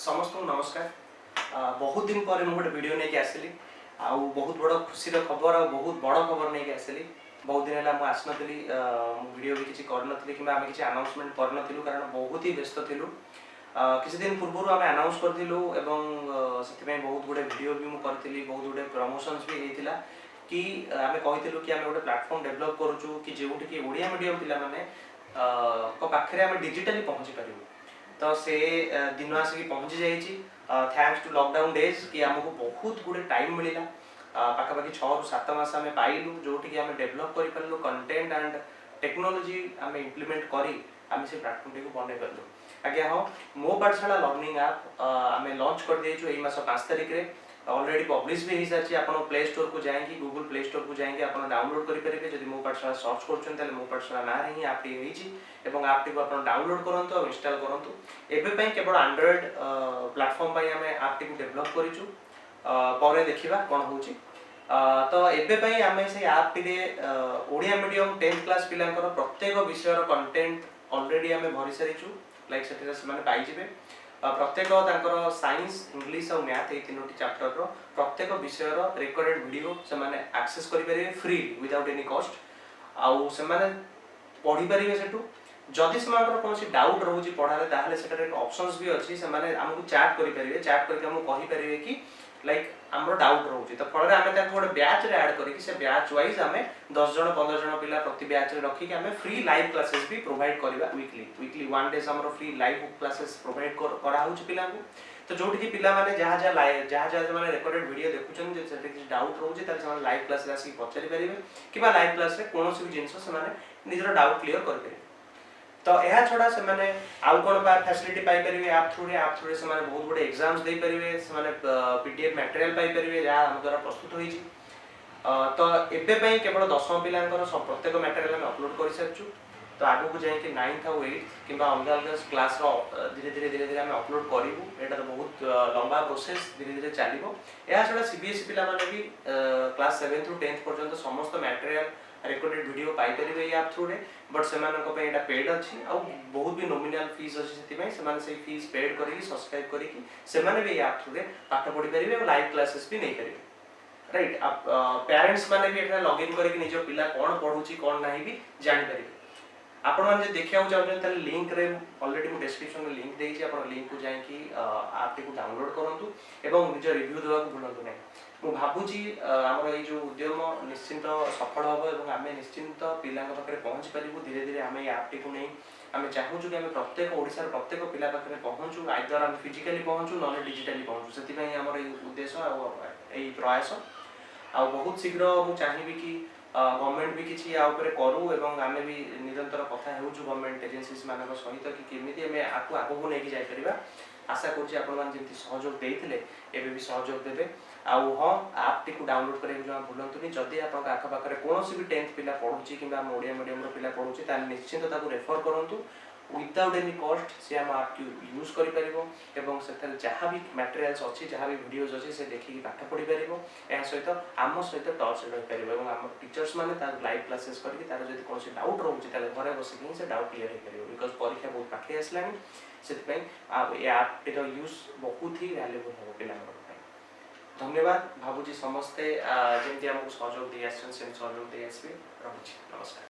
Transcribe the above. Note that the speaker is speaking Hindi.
समस्त को नमस्कार। बहुत दिन पर मुझे वीडियो नहीं आसली आउ बहुत बड़ खुशी खबर आ बहुत बड़ खबर नहीं आसली। बहुत दिन है मुझे आसनी वीडियो भी किसी करनी कि किसी आनाउंसमेंट करनू कारण बहुत ही व्यस्त थिलु। किसी दिन पूर्व आम आनाउंस करूँ से बहुत गुड़े वीडियो भी मुझे बहुत गुड़े प्रमोशंस भी होता कि आम कहूँ कि आम गोटे प्लाटफर्म डेभलप करूँ कि जो ओडिया मीडियम पिला माने पाखे आम डिजिटाली पहुँची पारू। तो से दिन आसिक पहुँची जाइए थैंक्स टू लॉकडाउन डेज कि आमको बहुत गुड़े टाइम मिलला पाखापाखि 6 ରୁ 7 मास आम पाइलु जो आम डेभलप करूँ कंटेंट एंड टेक्नोलोजी आम इम्प्लीमेंट करी आम से प्लाटफर्म टी बन पार्लु। आज्ञा हाँ मो पाठशाला लर्निंग आप आम लॉन्च कर देचु यही मास 5 तारिख रे ऑलरेडी पब्लिश भी हो सारी। आप प्ले स्टोर को जाएंगे गूगल प्ले स्टोर को जाएंगे आप डाउनलोड करेंगे जब मो पाठशाला सर्च कर मो पाठशाला ना ही आप आप डाउनलोड करूँ और इंस्टॉल करूँ। एवं केवल एंड्रॉइड प्लेटफॉर्म आम आप डेभलप करें देखा कौन हो। तो एवं आम से आप ओडिया मीडियम 10th क्लास पिलांकर प्रत्येक विषय कंटेंट ऑलरेडी आम भरी सारीचु लाइक से पाइबे प्रत्येक साइंस इंग्लिश और मैथ ये 3टी चैप्टर प्रत्येक विषय रिकॉर्डेड वीडियो से एक्सेस करेंगे फ्री विदाउट एनी कॉस्ट आउ से पढ़ी पारे से जदि से कौन डाउट रोचे पढ़ारे ताल ऑप्शंस भी अच्छी से आमको चैट करेंगे चैट करके आमको कहींपर कि लाइक आमर डाउट रोचे तो फल आम गोटे बैच रे ऐड करके से बैच वाइज आम 10 जन 15 जन पिला प्रति बैच रे रखिक आम फ्री लाइव क्लासेस भी प्रोवाइड करवा वीकली 1 डेज आम फ्री लाइव क्लासेस प्रोवाइड करा पिला तो जो पिला माने जहाँ जहाँ रिकॉर्डेड वीडियो देखुं डाउट रोचे लाइव क्लास आसिक पचारि पारे कि लाइव क्लास कौन भी जिनस निजर डाउट क्लीयर करेंगे। तो यह छड़ा से माने आउ कौन फैसिलिटी पाइपर आप थ्रू से बहुत गुड़े एग्जाम्स दे पारे से पीडीएफ मटेरियल पाइपर जहाँ आम द्वारा प्रस्तुत होती। तो एवं केवल 10वीं पिलांकर प्रत्येक मटेरियल आम अपलोड कर सारी। तो आगु को जाए 9th और 8th कि अलग अलग क्लास धीरे धीरे आम अपलोड करूँ। यहाँ तो बहुत लंबा प्रोसेस धीरे धीरे चलो। यह छड़ा सीबीएसई पिला माने भी क्लास 7 ରୁ 10th पर्यंत समस्त मटेरियल रिकॉर्डेड वीडियो पाइपर ये आप थ्रू बट से पेड अच्छी आ बहुत भी नॉमिनल फीस अच्छी से फीस पेड कर सब्सक्राइब करेंगे आप थ्रू पाठ पढ़ी पारे और लाइव क्लासेस भी नहीं पारे राइट। पेरेंट्स मैंने भी लॉग इन करके निज पिला कौन पढ़ुची कौन ना भी जानीपर आपण मैंने देखा चाहते लिंक रे ऑलरेडी मु डिस्क्रिप्शन में लिंक देइछि आपण लिंक को जाइए आप डाउनलोड करूँ और निज रिव्यू देवा भूलु ना। मु भाबुची आमर ये जो उद्यम निश्चिंत सफल हम और आम निश्चिंत पिला पाखे पहुँची पारू धीरे धीरे आम ऐप को नहीं आम चाहूँ कि आम प्रत्येक ओडिशार प्रत्येक पिला पाखे पहुँचू आइदर आम फिजिकली पहुँचू ना डिजिटाली पहुँचू से आमर उद्देश्य यही प्रयास आ बहुत शीघ्र मुझे चाहिए कि गवर्नमेंट भी किसी करूँ और आम भी निरंतर कथा हो गवर्नमेंट एजेंसीज मान सहित कि केमी आम आपको आगू नहीं जापर आशा करें सहयोग देते एवं भी सहयोग देवे। आउ हाँ आप टी डाउनलोड करेंगे जमा भूलुनि जदि आप आखपाखे कौन भी 10th पिला पढ़ुची कि ओडिया मीडियम पिला पढ़ुची निश्चिंत रेफर करूँ विदाउट एनी कॉस्ट से आम आप यूज कर जहाँ भी मटेरियल्स अच्छी जहाँ भी वीडियोज अच्छी से देखिए पाठ पढ़ी पार यह सहित आम सहित टच रहीपर और आम टीचर्स मैंने लाइव क्लासेस करके तार जब कौन डाउट रोचे घरे बसिक ही डाउट क्लीयर हो पार बिकज परीक्षा बहुत पाखे आसला से ऐप यूज बहुत ही वैल्यूएबल हम पिला। धन्यवाद भावुची समस्ते जमी आमको सहयोग दे सहयोग दे आसबे। रहुछि नमस्कार।